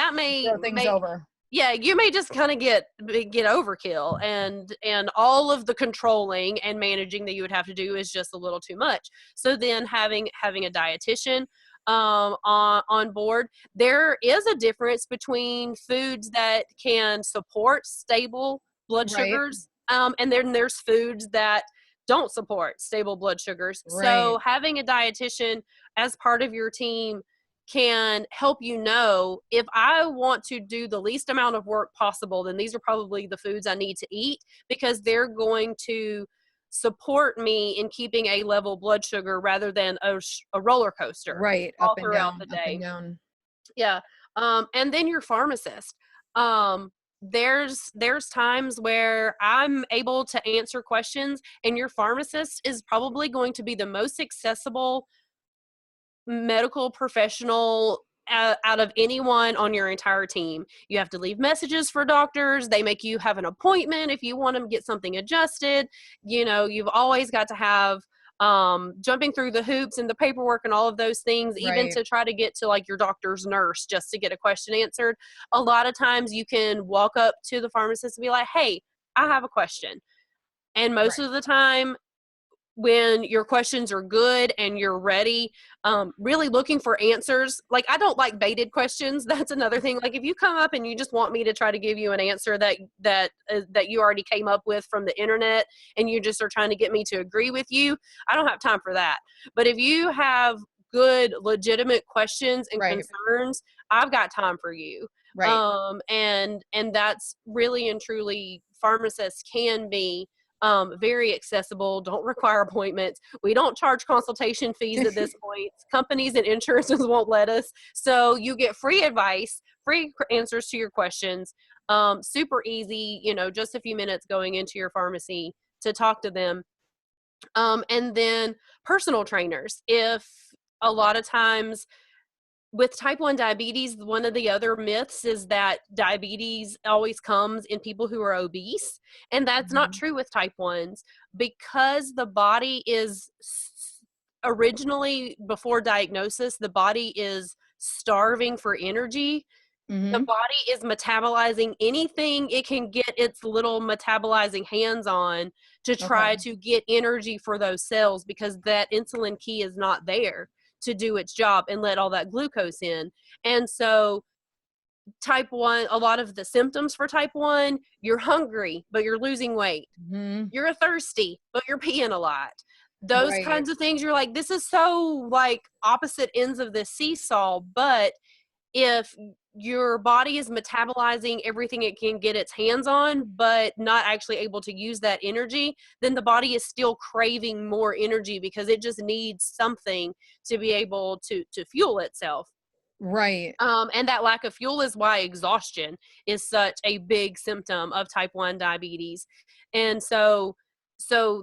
things over. Yeah, you may just kind of get overkill, and all of the controlling and managing that you would have to do is just a little too much. So then having a dietitian on board, there is a difference between foods that can support stable blood sugars, and then there's foods that don't support stable blood sugars. So having a dietitian as part of your team can help you know, if I want to do the least amount of work possible, then these are probably the foods I need to eat, because they're going to support me in keeping a level blood sugar rather than a roller coaster all throughout the day. Up and down. Yeah. And then your pharmacist. There's times where I'm able to answer questions, and your pharmacist is probably going to be the most accessible medical professional out of anyone on your entire team. You have to leave messages for doctors. They make you have an appointment if you want to get something adjusted. You know, you've always got to have jumping through the hoops and the paperwork and all of those things, even to try to get to like your doctor's nurse just to get a question answered. A lot of times you can walk up to the pharmacist and be like, hey, I have a question. And most of the time, when your questions are good and you're ready, really looking for answers. Like, I don't like baited questions. That's another thing. Like, if you come up and you just want me to try to give you an answer that you already came up with from the internet, and you just are trying to get me to agree with you, I don't have time for that. But if you have good, legitimate questions and concerns, I've got time for you. And that's really and truly, pharmacists can be very accessible, don't require appointments. We don't charge consultation fees at this point. Companies and insurances won't let us. So you get free advice, free answers to your questions, super easy, just a few minutes going into your pharmacy to talk to them. And then personal trainers. If a lot of times with type 1 diabetes, one of the other myths is that diabetes always comes in people who are obese. And that's not true with type 1s, because the body is originally, before diagnosis, the body is starving for energy. The body is metabolizing anything it can get its little metabolizing hands on to try to get energy for those cells, because that insulin key is not there to do its job and let all that glucose in. And so type 1, a lot of the symptoms for type 1, you're hungry, but you're losing weight. You're thirsty, but you're peeing a lot. Those kinds of things, you're like, this is so like opposite ends of the seesaw. But if your body is metabolizing everything it can get its hands on, but not actually able to use that energy, then the body is still craving more energy because it just needs something to be able to fuel itself. Right. And that lack of fuel is why exhaustion is such a big symptom of type 1 diabetes. And so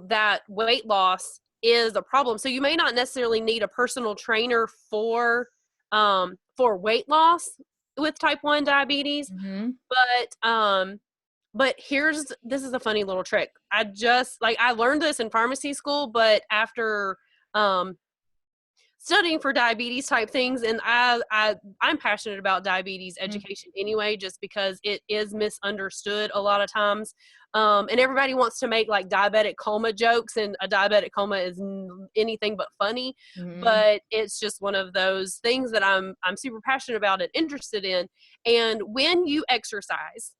that weight loss is a problem. So you may not necessarily need a personal trainer for weight loss with type 1 diabetes, but this is a funny little trick. I learned this in pharmacy school, but after studying for diabetes type things, and I'm passionate about diabetes education anyway, just because it is misunderstood a lot of times. And everybody wants to make like diabetic coma jokes, and a diabetic coma is anything but funny. But it's just one of those things that I'm super passionate about and interested in. And when you exercise,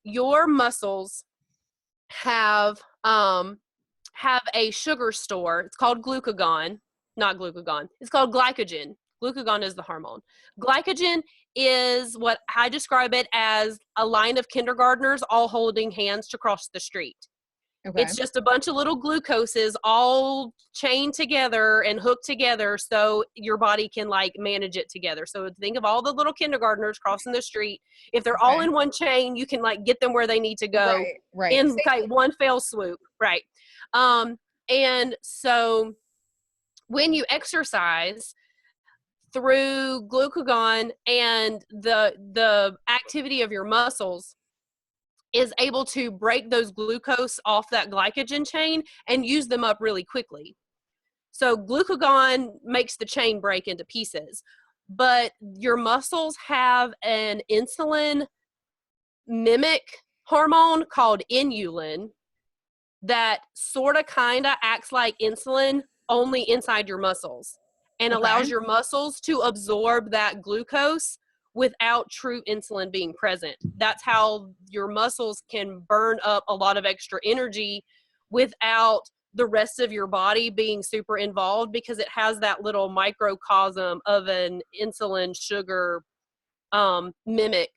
your muscles have a sugar store. It's called glucagon, not glucagon. It's called glycogen. Glucagon is the hormone. Glycogen is what I describe it as a line of kindergartners all holding hands to cross the street. It's just a bunch of little glucoses all chained together and hooked together so your body can like manage it together. So think of all the little kindergartners crossing the street. If they're all in one chain, you can like get them where they need to go in like one fell swoop. Right. And so when you exercise, through glucagon and the activity of your muscles is able to break those glucose off that glycogen chain and use them up really quickly. So glucagon makes the chain break into pieces, but your muscles have an insulin mimic hormone called inulin that sort of kind of acts like insulin, only inside your muscles, and allows your muscles to absorb that glucose without true insulin being present. That's how your muscles can burn up a lot of extra energy without the rest of your body being super involved, because it has that little microcosm of an insulin sugar mimic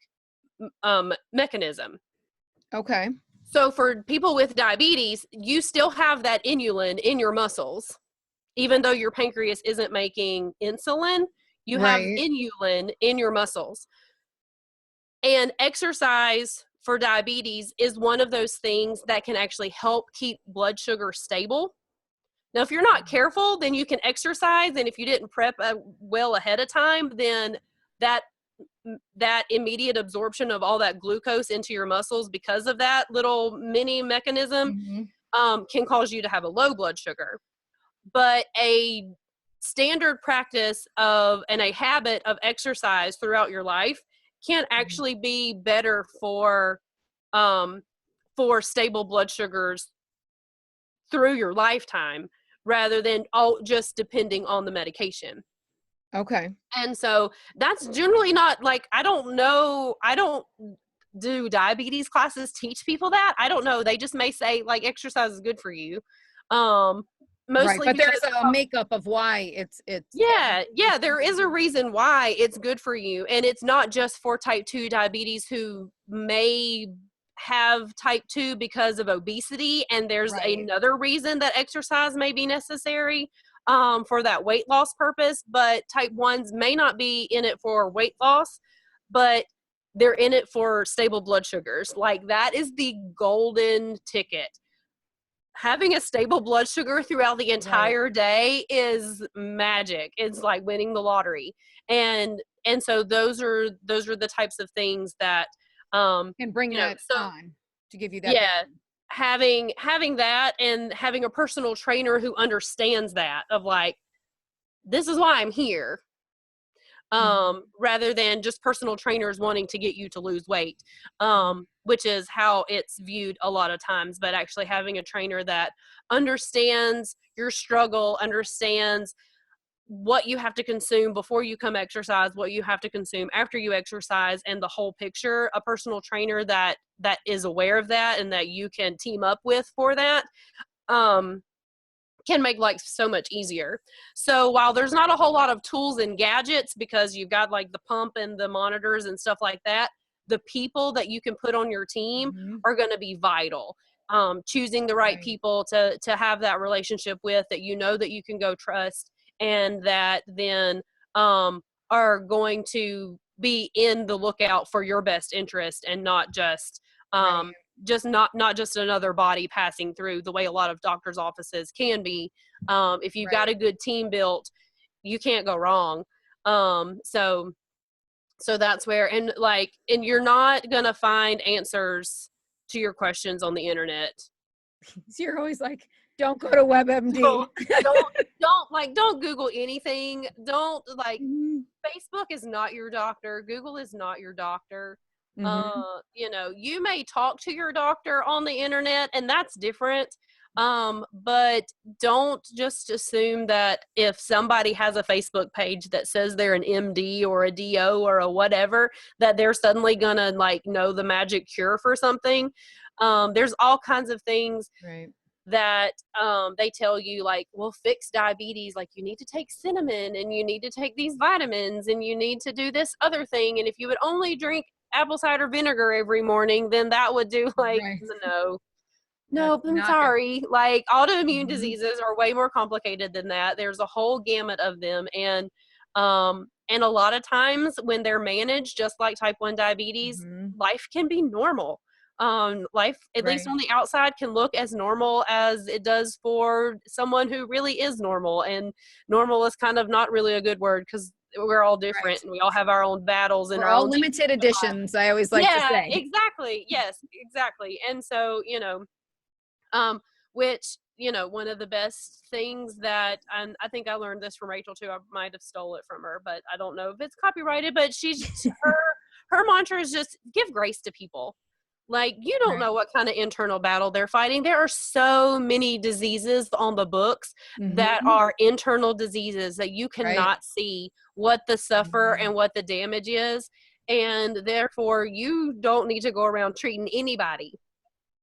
mechanism. Okay. So for people with diabetes, you still have that inulin in your muscles. Even though your pancreas isn't making insulin, you have inulin in your muscles. And exercise for diabetes is one of those things that can actually help keep blood sugar stable. Now, if you're not careful, then you can exercise, and if you didn't prep well ahead of time, then that immediate absorption of all that glucose into your muscles because of that little mini mechanism can cause you to have a low blood sugar. But a standard practice and a habit of exercise throughout your life can actually be better for stable blood sugars through your lifetime, rather than just depending on the medication. Okay. And so that's generally not like, I don't do diabetes classes teach people that. I don't know. They just may say like exercise is good for you. Mostly but there's a makeup of why it's there is a reason why it's good for you. And it's not just for type 2 diabetes who may have type 2 because of obesity, and there's another reason that exercise may be necessary for that weight loss purpose, but type 1s may not be in it for weight loss, but they're in it for stable blood sugars. Like, that is the golden ticket. Having a stable blood sugar throughout the entire day is magic. It's like winning the lottery. And so those are the types of things that can bring that on to give you that. Yeah. Having that, and having a personal trainer who understands that, of like, this is why I'm here. Rather than just personal trainers wanting to get you to lose weight, which is how it's viewed a lot of times. But actually having a trainer that understands your struggle, understands what you have to consume before you come exercise, what you have to consume after you exercise, and the whole picture, a personal trainer that is aware of that and that you can team up with for that, can make life so much easier. So while there's not a whole lot of tools and gadgets, because you've got like the pump and the monitors and stuff like that, the people that you can put on your team are going to be vital. Choosing the right people to have that relationship with, that you know that you can go trust, and that then are going to be in the lookout for your best interest, and not just not just another body passing through, the way a lot of doctors' offices can be. If you've got a good team built, you can't go wrong. So that's where, and you're not gonna find answers to your questions on the internet. So you're always like, don't go to WebMD. Don't Google anything. Don't Facebook is not your doctor. Google is not your doctor. You may talk to your doctor on the internet, and that's different. But don't just assume that if somebody has a Facebook page that says they're an MD or a DO or a whatever, that they're suddenly gonna know the magic cure for something. There's all kinds of things that they tell you, will fix diabetes. Like, you need to take cinnamon, and you need to take these vitamins, and you need to do this other thing. And if you would only drink apple cider vinegar every morning, then that would do No, I'm sorry. Autoimmune diseases are way more complicated than that. There's a whole gamut of them. And a lot of times when they're managed, just like type 1 diabetes, life can be normal. Life, at least on the outside, can look as normal as it does for someone who really is normal. And normal is kind of not really a good word, because we're all different and we all have our own battles, and we're all limited editions. I always like to say. Exactly. Yes, exactly. And so, which, one of the best things that, and I think I learned this from Rachel too. I might have stole it from her, but I don't know if it's copyrighted, but her mantra is just give grace to people. You don't know what kind of internal battle they're fighting. There are so many diseases on the books that are internal diseases that you cannot see what the suffer and what the damage is. And therefore you don't need to go around treating anybody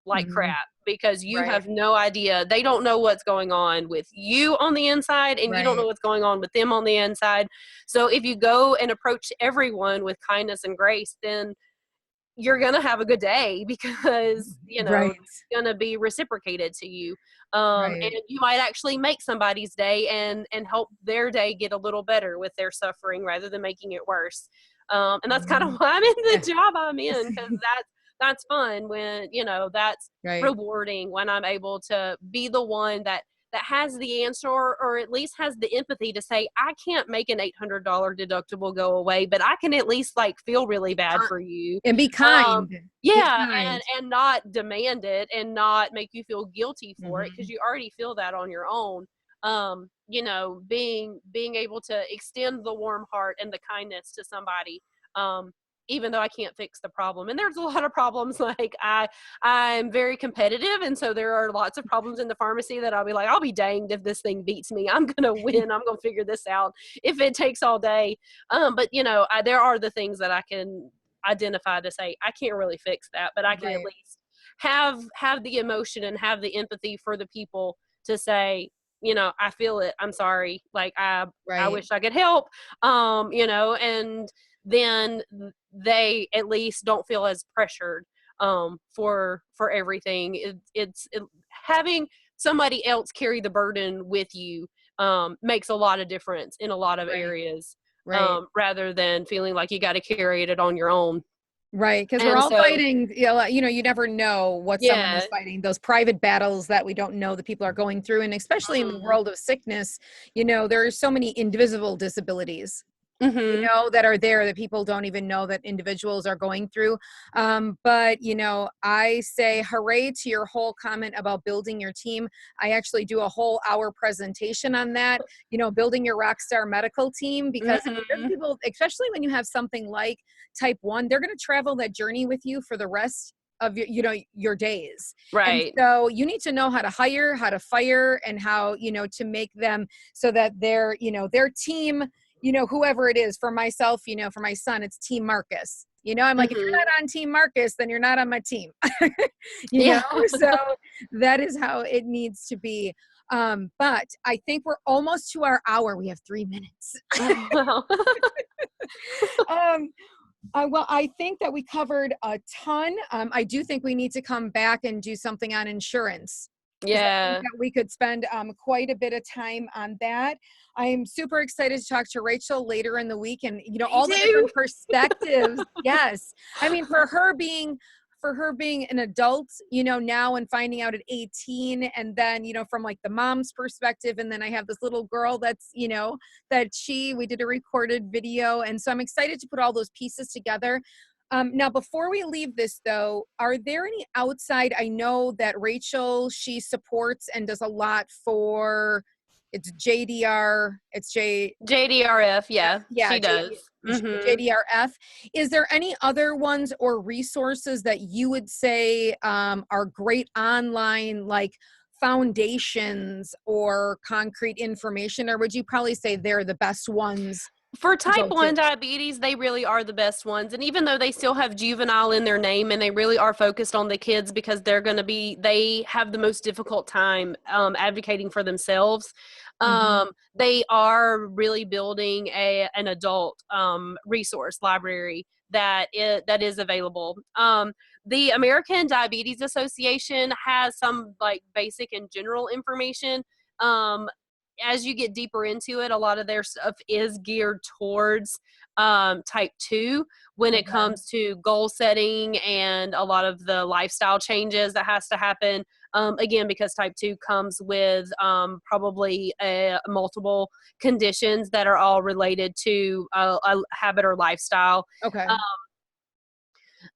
like crap, because you have no idea. They don't know what's going on with you on the inside, and you don't know what's going on with them on the inside. So if you go and approach everyone with kindness and grace, then you're going to have a good day, because, it's going to be reciprocated to you. And you might actually make somebody's day and help their day get a little better with their suffering, rather than making it worse. And that's kind of why I'm in the job I'm in, because that's fun when, that's rewarding, when I'm able to be the one that has the answer, or at least has the empathy to say, I can't make an $800 deductible go away, but I can at least feel really bad for you and be kind. And not demand it, and not make you feel guilty for it, because you already feel that on your own. Being able to extend the warm heart and the kindness to somebody, even though I can't fix the problem. And there's a lot of problems. I'm very competitive. And so there are lots of problems in the pharmacy that I'll be like, I'll be danged if this thing beats me. I'm going to win. I'm going to figure this out if it takes all day. But there are the things that I can identify to say, I can't really fix that, but I can at least have the emotion and have the empathy for the people to say, I feel it. I'm sorry. I wish I could help. And then they at least don't feel as pressured for everything. It's having somebody else carry the burden with you makes a lot of difference in a lot of areas, Right. rather than feeling like you got to carry it on your own. Right, because we're And all so, fighting, you never know what someone yeah. is fighting, those private battles that we don't know that people are going through, and especially in the Mhm. world of sickness, there are so many invisible disabilities, Mhm. that are there that people don't even know that individuals are going through. But, I say hooray to your whole comment about building your team. I actually do a whole hour presentation on that, building your rockstar medical team, because there's Mhm. people, especially when you have something like type 1, they're going to travel that journey with you for the rest of your days. And Right. so you need to know how to hire, how to fire, and how, to make them so that their team, whoever it is. For myself, for my son, it's Team Marcus. I'm like, if you're Mhm. not on Team Marcus, then you're not on my team. Yeah. So that is how it needs to be. But I think we're almost to our hour. We have 3 minutes. Oh, wow. um, well, I think that we covered a ton. I do think we need to come back and do something on insurance, because I think Yeah. that we could spend quite a bit of time on that. I am super excited to talk to Rachel later in the week, and Me all the too. different perspectives. Yes, I mean, for her being an adult, now, and finding out at 18, and then from like the mom's perspective, and then I have this little girl that's that we did a recorded video, and so I'm excited to put all those pieces together. Now, before we leave this, though, are there any outside? I know that Rachel, she supports and does a lot for, it's JDR, it's JDRF, yeah, yeah, she does. Mhm. JDRF. Is there any other ones or resources that you would say are great online, like foundations or concrete information, or would you probably say they're the best ones For to type go to? 1 diabetes, they really are the best ones. And even though they still have juvenile in their name and they really are focused on the kids because they have the most difficult time advocating for themselves, Mhm. they are really building an adult resource library that is available. The American Diabetes Association has some like basic and general information. Um, as you get deeper into it, a lot of their stuff is geared towards type 2 when it Okay. comes to goal setting and a lot of the lifestyle changes that has to happen. Again, because type 2 comes with probably multiple conditions that are all related to a habit or lifestyle. Okay.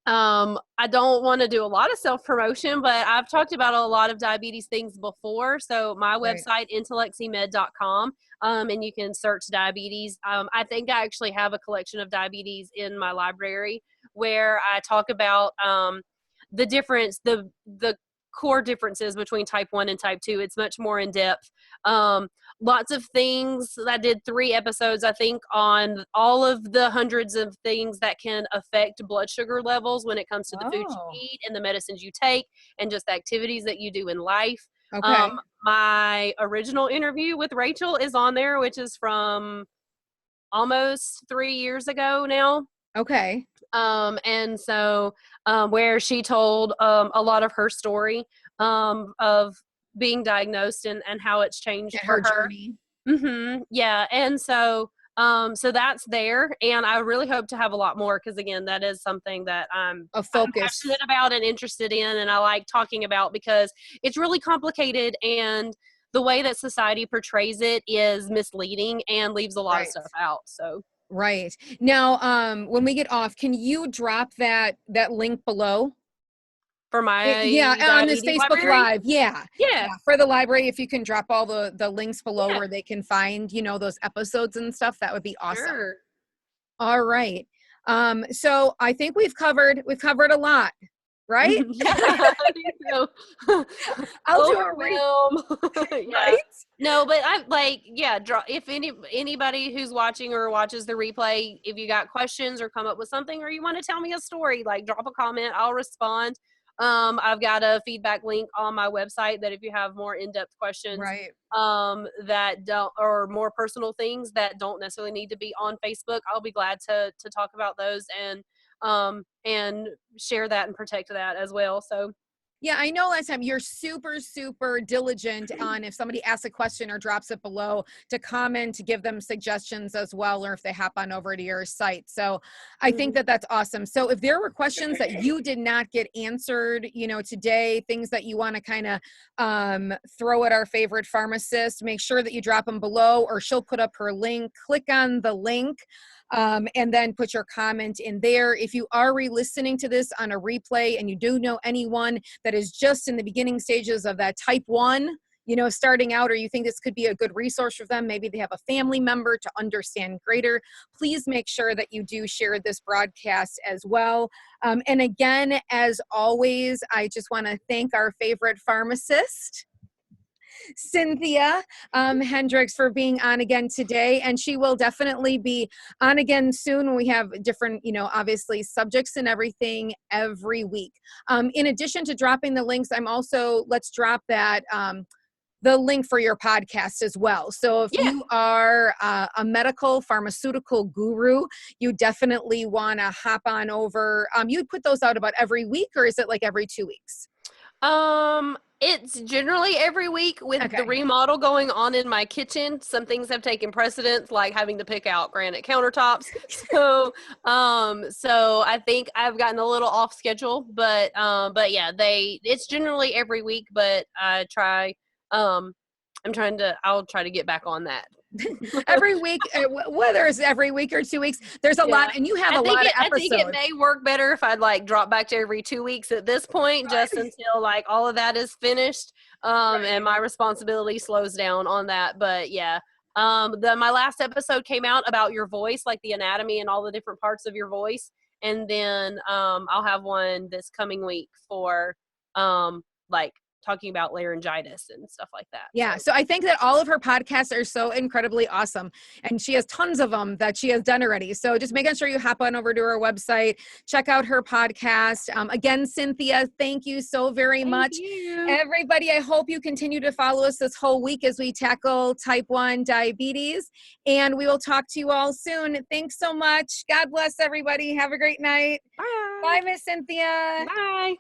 I don't want to do a lot of self promotion, but I've talked about a lot of diabetes things before. So my Right. website, intelleximed.com, and you can search diabetes. I think I actually have a collection of diabetes in my library where I talk about the difference, the core differences between type 1 and type 2. It's much more in depth. Um, Lots of things. I did 3 episodes, I think, on all of the hundreds of things that can affect blood sugar levels when it comes to the food you Oh, eat and the medicines you take and just activities that you do in life. okay. My original interview with Rachel is on there, which is from almost 3 years ago now. Okay. And so where she told a lot of her story of being diagnosed and how it's changed And for her her. journey. Yeah, and so that's there, and I really hope to have a lot more because again, that is something that A I'm focus. passionate about and interested in, and I like talking about because it's really complicated, and the way that society portrays it is misleading and leaves a lot of Right. stuff out. So Right. Now, when we get off, can you drop that link below? for Yeah, my on this diabetes Facebook library, Live. Yeah. yeah, Yeah. For the library, if you can drop all the links below yeah, where they can find, those episodes and stuff, that would be awesome. sure. All right. So I think we've covered a lot, right? Yeah, I think so. I'll do a Overwhelm. Yeah. right. No, but I like, yeah, if anybody who's watching or watches the replay, if you got questions or come up with something or you want to tell me a story, like drop a comment, I'll respond. I've got a feedback link on my website that if you have more in-depth questions Right. that don't, or more personal things that don't necessarily need to be on Facebook, I'll be glad to talk about those. And and share that and protect that as well. So Yeah, I know last time you're super, super diligent on if somebody asks a question or drops it below to comment, to give them suggestions as well, or if they hop on over to your site. So I think that that's awesome. So if there were questions that you did not get answered, today, things that you want to kind of throw at our favorite pharmacist, make sure that you drop them below, or she'll put up her link. Click on the link. And then put your comment in there. If you are re-listening to this on a replay and you do know anyone that is just in the beginning stages of that type 1, starting out, or you think this could be a good resource for them, maybe they have a family member to understand greater, please make sure that you do share this broadcast as well. And again, as always, I just want to thank our favorite pharmacist, Cynthia Hendrix, for being on again today. And she will definitely be on again soon when we have different, obviously subjects and everything every week. In addition to dropping the links, let's drop that, the link for your podcast as well. So if you are a medical pharmaceutical guru, you definitely want to hop on over. You put those out about every week, or is it like every 2 weeks? It's generally every week. With the remodel going on in my kitchen, some things have taken precedence, like having to pick out granite countertops. So I think I've gotten a little off schedule, but yeah, it's generally every week, but I'll try to get back on that. Every week, whether it's every week or 2 weeks, there's a lot, and you have a lot of episodes. I think it may work better if I'd drop back to every 2 weeks at this point, just until all of that is finished, and my responsibility slows down on that. But yeah, my last episode came out about your voice, like the anatomy and all the different parts of your voice, and then I'll have one this coming week for talking about laryngitis and stuff like that. Yeah. So I think that all of her podcasts are so incredibly awesome, and she has tons of them that she has done already. So just making sure you hop on over to her website, check out her podcast. Again, Cynthia, thank you so very much. Everybody, I hope you continue to follow us this whole week as we tackle type 1 diabetes, and we will talk to you all soon. Thanks so much. God bless everybody. Have a great night. Bye. Bye, Miss Cynthia. Bye.